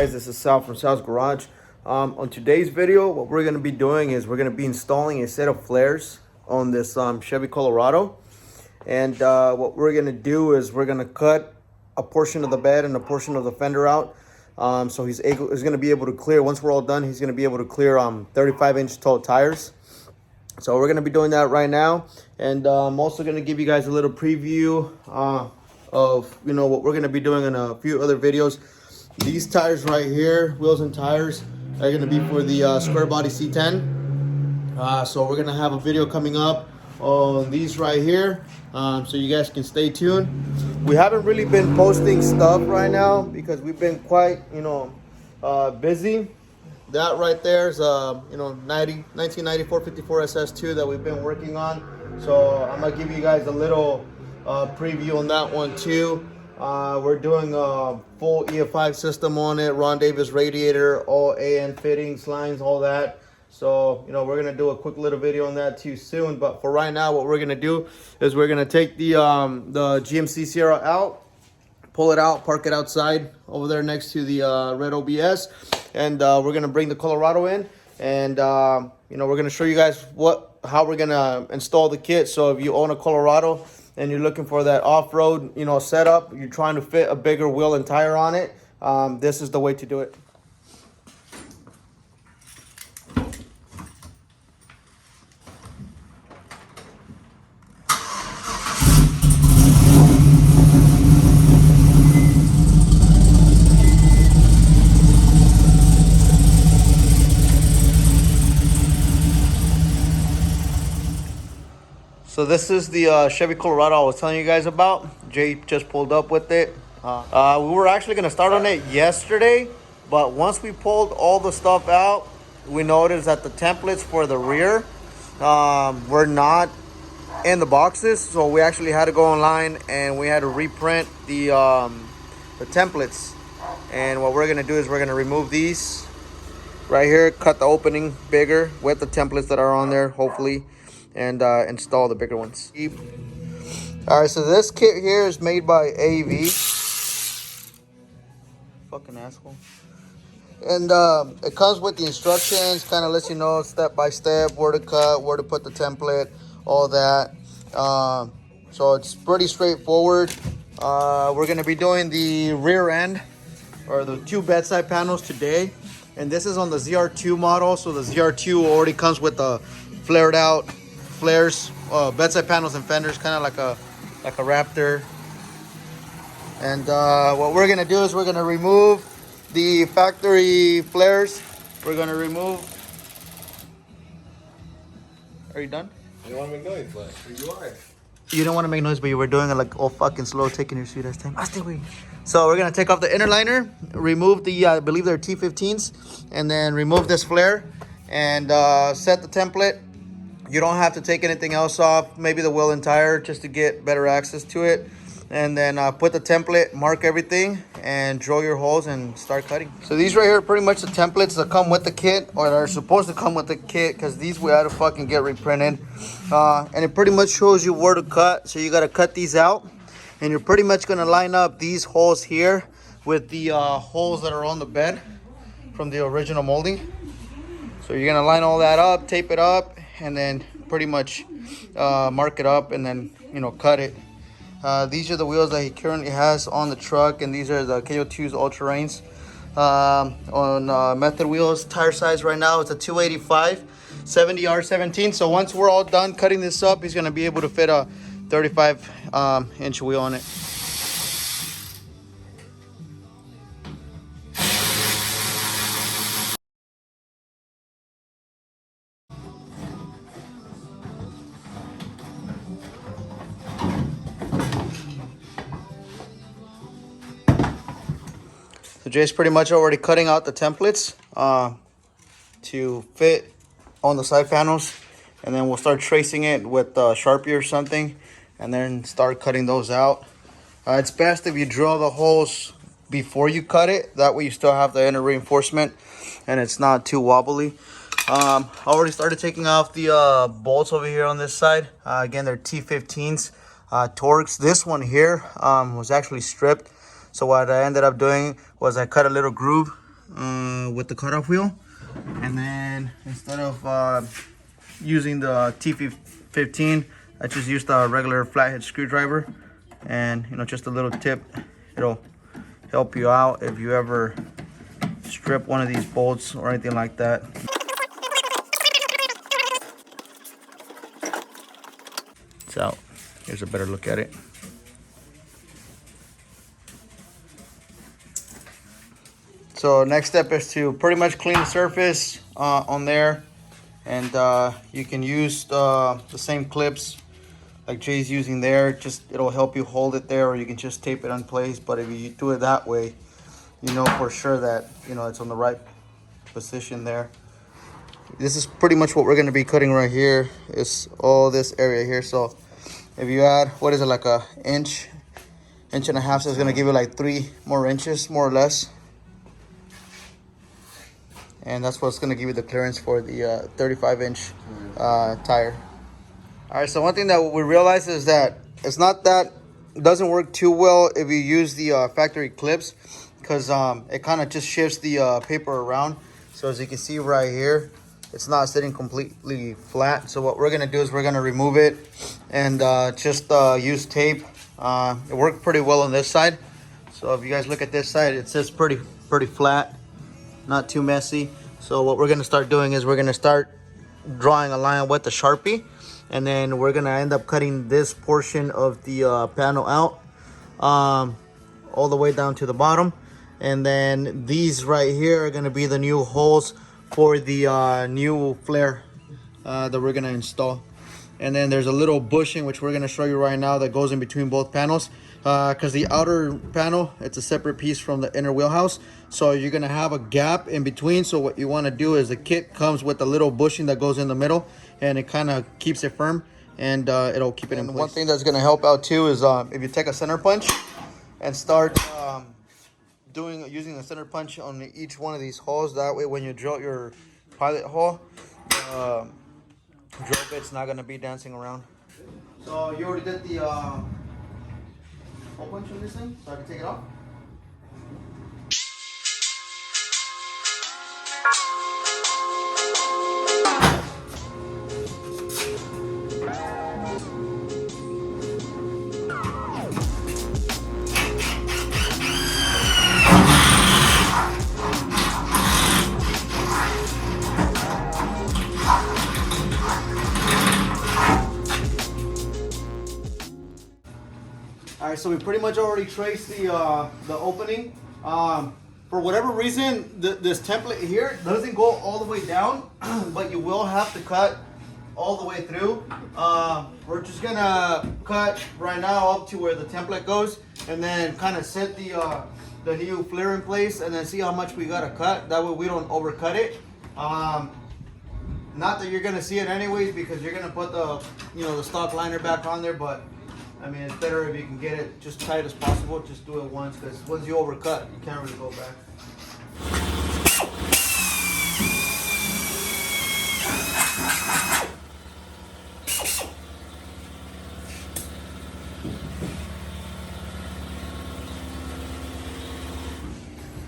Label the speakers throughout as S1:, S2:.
S1: guys, this is Sal from Sal's Garage. On today's video, what we're going to be doing is we're going to be installing a set of flares on this Chevy Colorado. And what we're going to do is we're going to cut a portion of the bed and a portion of the fender out. So he's going to be able to clear, once we're all done, he's going to be able to clear 35-inch tall tires. So we're going to be doing that right now. And I'm also going to give you guys a little preview of, you know, what we're going to be doing in a few other videos. These tires right here, wheels and tires, are going to be for the square body C10. So we're going to have a video coming up on these right here, so you guys can stay tuned. We haven't really been posting stuff right now because we've been quite, you know, busy. That right there is you know, 1994 54 SS2 that we've been working on. So I'm gonna give you guys a little preview on that one too. We're doing a full EF5 system on it, Ron Davis radiator, all AN fittings, lines, all that. So, you know, we're gonna do a quick little video on that too soon. But for right now, what we're gonna do is we're gonna take the GMC Sierra out, pull it out, park it outside over there next to the red OBS, and we're gonna bring the Colorado in, and you know, we're gonna show you guys how we're gonna install the kit. So if you own a Colorado and you're looking for that off-road, you know, setup, you're trying to fit a bigger wheel and tire on it, this is the way to do it. So this is the Chevy Colorado I was telling you guys about. Jay just pulled up with it. We were actually going to start on it yesterday, but once we pulled all the stuff out, we noticed that the templates for the rear were not in the boxes. So we actually had to go online and we had to reprint the templates. And what we're going to do is we're going to remove these right here, cut the opening bigger with the templates that are on there, hopefully, and install the bigger ones. All right, so this kit here is made by AV. Fucking asshole. And it comes with the instructions, kind of lets you know step by step where to cut, where to put the template, all that. So it's pretty straightforward. We're gonna be doing the rear end, or the two bedside panels today. And this is on the ZR2 model. So the ZR2 already comes with the flared out flares, bedside panels and fenders, kind of like a Raptor. And what we're gonna do is we're gonna remove the factory flares. We're gonna remove. Are you done?
S2: You don't want to make noise, but here you are.
S1: You don't want to make noise, but you were doing it like all fucking slow, taking your sweet ass time. So we're gonna take off the inner liner, remove the I believe they're T15s, and then remove this flare and set the template. You don't have to take anything else off, maybe the wheel and tire, just to get better access to it. And then put the template, mark everything, and drill your holes and start cutting. So these right here are pretty much the templates that come with the kit, or that are supposed to come with the kit, because these we had to fucking get reprinted. And it pretty much shows you where to cut. So you got to cut these out, and you're pretty much going to line up these holes here with the holes that are on the bed from the original molding. So you're going to line all that up, tape it up, and then pretty much mark it up, and then, you know, cut it. These are the wheels that he currently has on the truck, and these are the KO2's all-terrains on method wheels. Tire size right now, it's a 285 70R17. So once we're all done cutting this up, he's going to be able to fit a 35-inch wheel on it. So Jay's pretty much already cutting out the templates to fit on the side panels, and then we'll start tracing it with Sharpie or something, and then start cutting those out. It's best if you drill the holes before you cut it. That way you still have the inner reinforcement and it's not too wobbly. I already started taking off the bolts over here on this side. Again, they're T15s, Torx. This one here was actually stripped. So what I ended up doing was I cut a little groove with the cutoff wheel. And then instead of using the T15, I just used a regular flathead screwdriver. And you know, just a little tip, it'll help you out if you ever strip one of these bolts or anything like that. It's out. Here's a better look at it. So next step is to pretty much clean the surface on there, and you can use the same clips like Jay's using there. Just it'll help you hold it there, or you can just tape it in place. But if you do it that way, you know for sure that it's on the right position there. This is pretty much what we're going to be cutting right here. It's all this area here. So if you add, what is it, like a inch and a half, so it's going to give you like 3 more inches more or less. And that's what's going to give you the clearance for the 35-inch tire. All right, so one thing that we realized is that it's not that it doesn't work too well if you use the factory clips, because it kind of just shifts the paper around. So as you can see right here, it's not sitting completely flat. So what we're going to do is we're going to remove it and just use tape. It worked pretty well on this side. So if you guys look at this side, it sits pretty flat. Not too messy. So what we're going to start doing is we're going to start drawing a line with the Sharpie, and then we're going to end up cutting this portion of the panel out all the way down to the bottom. And then these right here are going to be the new holes for the new flare that we're going to install. And then there's a little bushing, which we're going to show you right now, that goes in between both panels, because the outer panel, it's a separate piece from the inner wheelhouse. So you're going to have a gap in between. So what you want to do is the kit comes with a little bushing that goes in the middle, and it kind of keeps it firm, and it'll keep it in place. One thing that's going to help out too is if you take a center punch and start using a center punch on each one of these holes. That way when you drill your pilot hole, drill bit's not going to be dancing around. So you already did the hole punch on this thing, so I can take it off. All right, so we pretty much already traced the opening. For whatever reason, this template here doesn't go all the way down, but you will have to cut all the way through. We're just gonna cut right now up to where the template goes, and then kind of set the new flare in place, and then see how much we gotta cut. That way we don't overcut it. Not that you're gonna see it anyways, because you're gonna put the stock liner back on there, but I mean, it's better if you can get it just tight as possible. Just do it once, because once you overcut, you can't really go back.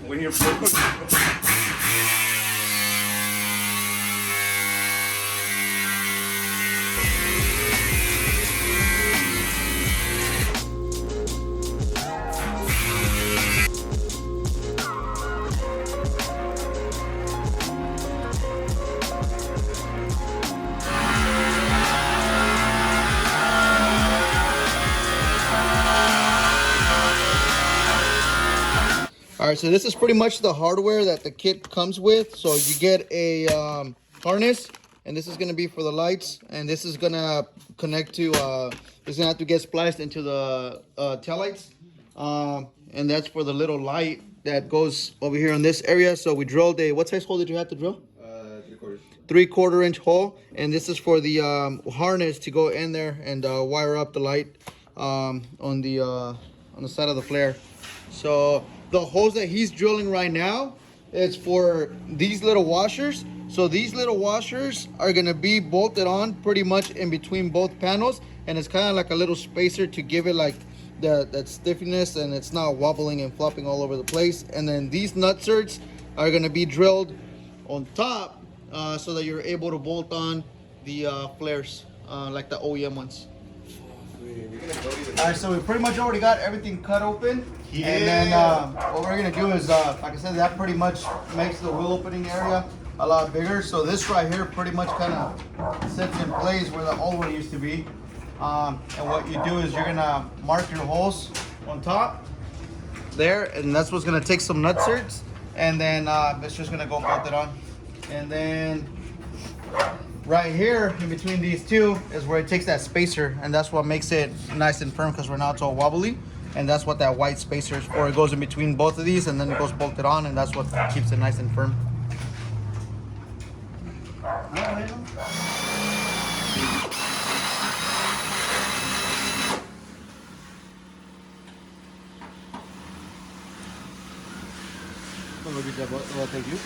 S2: When you're
S1: All right, so this is pretty much the hardware that the kit comes with. So you get a harness, and this is going to be for the lights, and this is going to connect to it's going to have to get spliced into the tail lights, and that's for the little light that goes over here in this area. So we drilled a, what size hole did you have to drill?
S2: 3/4.
S1: 3/4 inch hole, and this is for the harness to go in there and wire up the light on the side of the flare. So the holes that he's drilling right now, it's for these little washers. So these little washers are gonna be bolted on pretty much in between both panels, and it's kind of like a little spacer to give it like that stiffness, and it's not wobbling and flopping all over the place. And then these nutserts, are gonna be drilled on top so that you're able to bolt on the flares like the OEM ones. All right, so we pretty much already got everything cut open. Yeah. And then what we're gonna do is, like I said, that pretty much makes the wheel opening area a lot bigger. So this right here pretty much kind of sits in place where the old one used to be. And what you do is you're gonna mark your holes on top there, and that's what's gonna take some nut certs, and then it's just gonna go bolt it on. And then right here in between these two is where it takes that spacer, and that's what makes it nice and firm, because right now it's all wobbly, and that's what that white spacer is for. It goes in between both of these, and then it goes bolted on, and that's what keeps it nice and firm. Thank you.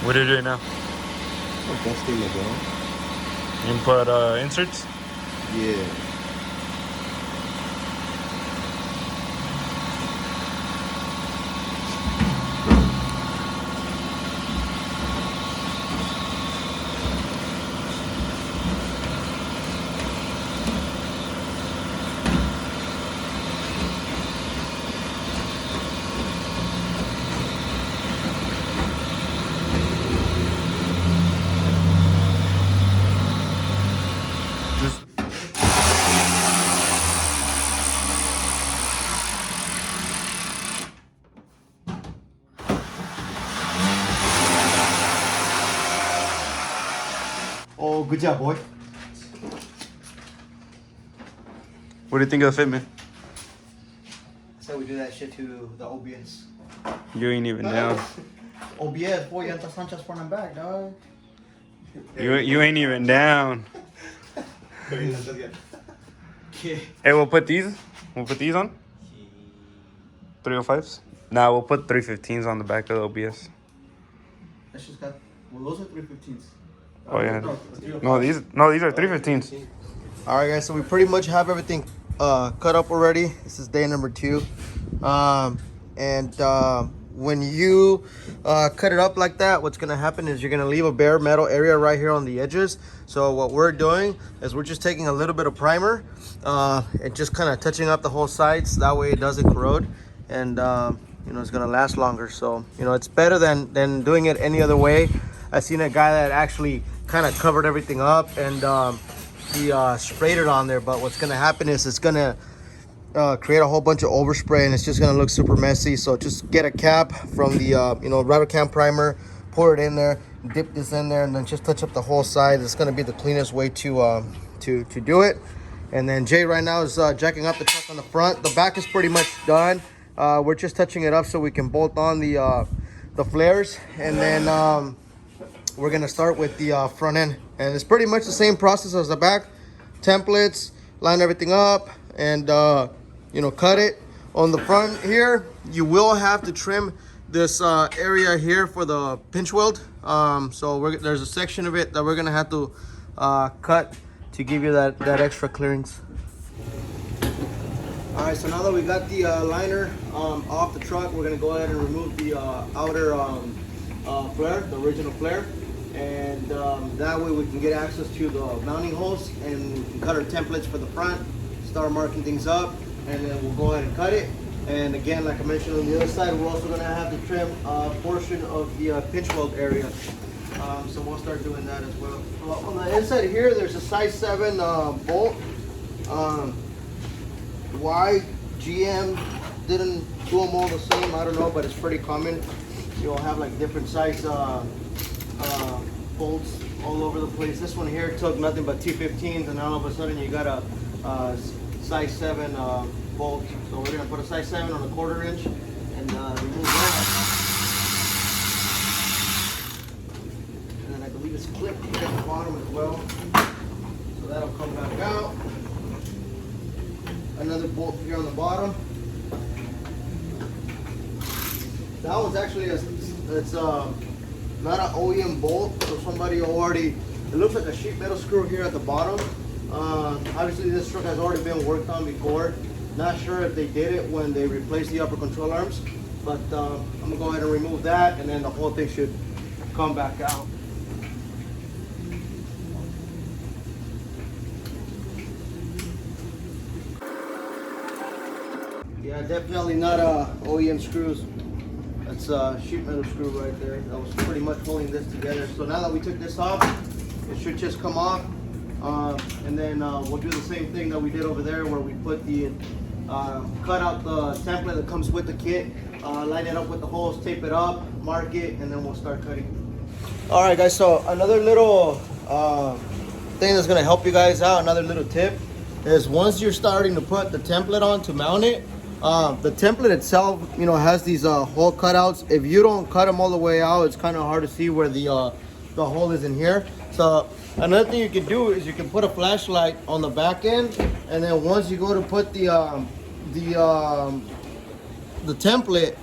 S2: What are you doing now?
S3: Busting it, bro.
S2: You put inserts?
S3: Yeah.
S1: Oh, good job, boy.
S2: What do you think of the fit, man?
S1: So we do that shit to the OBS.
S2: You ain't even down.
S1: OBS, boy, llantas anchas front and back, dog.
S2: You ain't even down. Hey, we'll put these. We'll put these on. 305s. Nah, we'll put 315s on the back of the OBS.
S1: That's just got. Well, those are 315s.
S2: Oh yeah. No, these are 315s.
S1: All right, guys. So we pretty much have everything cut up already. This is day number 2, when you cut it up like that, what's gonna happen is you're gonna leave a bare metal area right here on the edges. So what we're doing is we're just taking a little bit of primer and just kind of touching up the whole sides. That way it doesn't corrode, and you know, it's gonna last longer. So you know, it's better than doing it any other way. I seen a guy that actually kind of covered everything up and he sprayed it on there, but what's gonna happen is it's gonna create a whole bunch of overspray, and it's just gonna look super messy. So just get a cap from the you know, rattle can primer, pour it in there, dip this in there, and then just touch up the whole side. It's gonna be the cleanest way to do it. And then Jay right now is jacking up the truck on the front. The back is pretty much done. We're just touching it up so we can bolt on the flares, and then we're gonna start with the front end, and it's pretty much the same process as the back. Templates, line everything up, and you know, cut it. On the front here, you will have to trim this area here for the pinch weld. So there's a section of it that we're gonna have to cut to give you that extra clearance. All right, so now that we got the liner off the truck, we're gonna go ahead and remove the outer flare, the original flare, and that way we can get access to the mounting holes, and we can cut our templates for the front, start marking things up, and then we'll go ahead and cut it. And again, like I mentioned on the other side, we're also gonna have to trim a portion of the pinch weld area. So we'll start doing that as well. On the inside here, there's a size 7 bolt. Why GM didn't do them all the same, I don't know, but it's pretty common. You'll have like different size bolts all over the place. This one here took nothing but T15s, and all of a sudden you got a size 7 bolt. So we're gonna put a size 7 on a 1/4 inch and remove that. And then I believe it's clipped here at the bottom as well. So that'll come back out. Another bolt here on the bottom. That one's actually a It's not an OEM bolt, so somebody already, it looks like a sheet metal screw here at the bottom. Obviously this truck has already been worked on before. Not sure if they did it when they replaced the upper control arms, but I'm gonna go ahead and remove that, and then the whole thing should come back out. Yeah, definitely not OEM screws. That's a sheet metal screw right there. That was pretty much holding this together. So now that we took this off, it should just come off. And then we'll do the same thing that we did over there, where we put the cut out the template that comes with the kit, line it up with the holes, tape it up, mark it, and then we'll start cutting. All right, guys. So another little thing that's gonna help you guys out, another little tip, is once you're starting to put the template on to mount it, the template itself, you know, has these hole cutouts. If you don't cut them all the way out, it's kind of hard to see where the hole is in here. So another thing you can do is you can put a flashlight on the back end, and then once you go to put the template,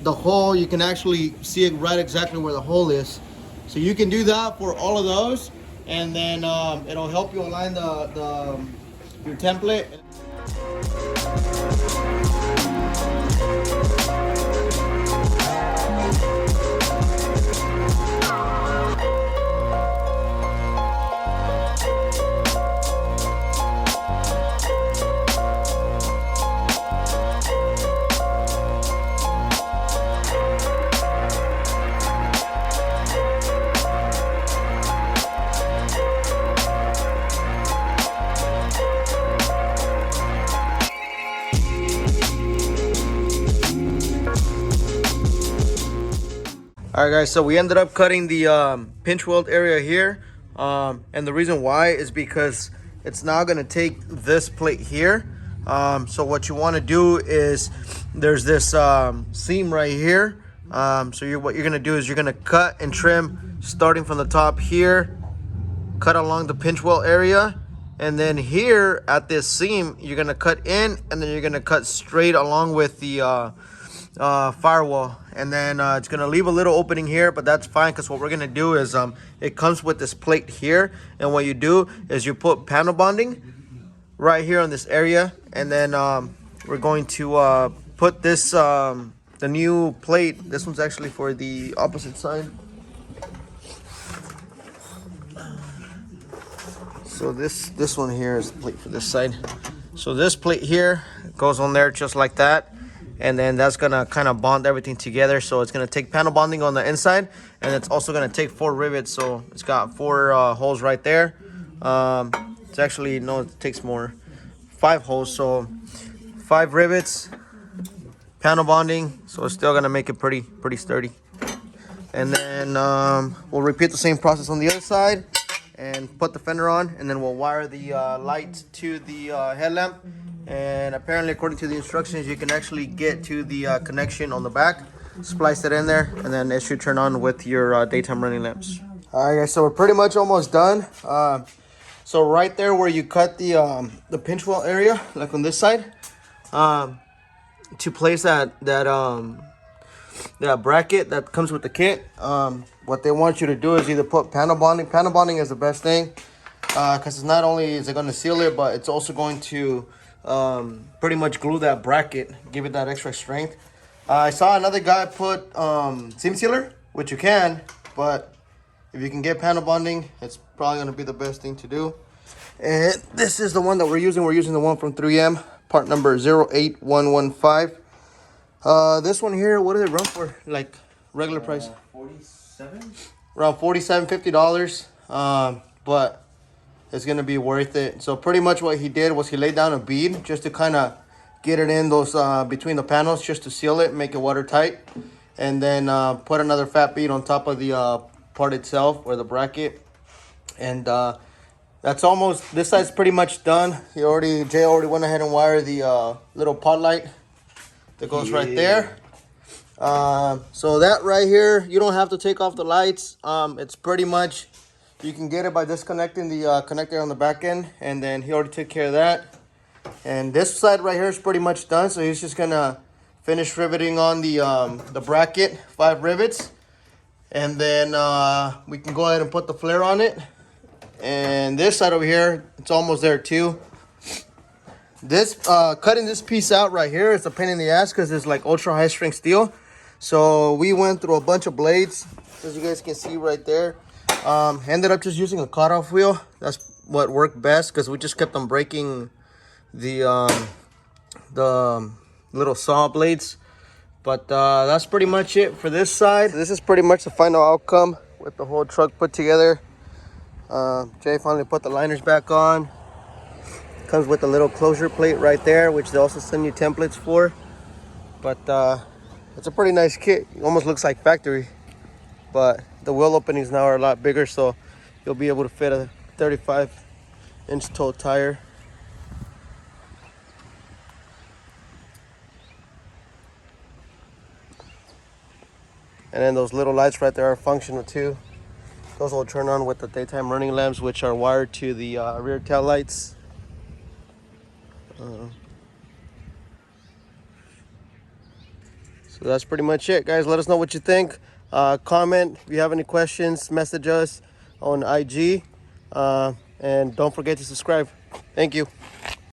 S1: the hole, you can actually see it right exactly where the hole is. So you can do that for all of those, and then it'll help you align your template. All right, guys, so we ended up cutting the pinch weld area here, and the reason why is because it's now going to take this plate here. So what you want to do is, there's this seam right here. So what you're going to do is you're going to cut and trim starting from the top here, cut along the pinch weld area, and then here at this seam you're going to cut in, and then you're going to cut straight along with the firewall, and then it's gonna leave a little opening here, but that's fine, because what we're gonna do is it comes with this plate here, and what you do is you put panel bonding right here on this area, and then we're going to put this the new plate. This one's actually for the opposite side. So this one here is the plate for this side. So this plate here goes on there just like that. And then that's gonna kind of bond everything together. So it's gonna take panel bonding on the inside, and it's also gonna take 4 rivets. So it's got 4 holes right there. It's actually, no, it takes more, 5 holes. So 5 rivets, panel bonding. So it's still gonna make it pretty sturdy. And then we'll repeat the same process on the other side and put the fender on, and then we'll wire the light to the headlamp. And apparently, according to the instructions, you can actually get to the connection on the back, splice it in there, and then it should turn on with your daytime running lamps. All right, guys, so we're pretty much almost done. So right there where you cut the pinch weld area, like on this side, to place that bracket that comes with the kit, what they want you to do is either put panel bonding. Panel bonding is the best thing, because it's not only is it going to seal it, but it's also going to pretty much glue that bracket, give it that extra strength. I saw another guy put seam sealer, which you can, but if you can get panel bonding, it's probably going to be the best thing to do. And this is the one that we're using. We're using the one from 3M, part number 08115. This one here, what does it run for? Like regular price?
S3: 47?
S1: Around $47, $50. But it's gonna be worth it. So pretty much what he did was he laid down a bead just to kind of get it in those between the panels, just to seal it, make it watertight, and then put another fat bead on top of the part itself, or the bracket. And that's almost, this side's pretty much done. Jay already went ahead and wired the little pod light that goes right there. So that right here, you don't have to take off the lights. It's pretty much, you can get it by disconnecting the connector on the back end, and then he already took care of that. And this side right here is pretty much done, so he's just gonna Finish riveting on the bracket, 5 rivets. And then we can go ahead and put the flare on it. And this side over here, it's almost there too. This cutting this piece out right here is a pain in the ass because it's like ultra high strength steel. So we went through a bunch of blades, as you guys can see right there. Ended up just using a cutoff wheel. That's what worked best because we just kept on breaking the little saw blades. But that's pretty much it for this side. This is pretty much the final outcome with the whole truck put together. Jay finally put the liners back on. Comes with a little closure plate right there, which they also send you templates for. But it's a pretty nice kit. It almost looks like factory. But the wheel openings now are a lot bigger, so you'll be able to fit a 35-inch toe tire. And then those little lights right there are functional too. Those will turn on with the daytime running lamps, which are wired to the rear tail lights. So that's pretty much it, guys. Let us know what you think. Comment if you have any questions. Message us on IG. And don't forget to subscribe. Thank you.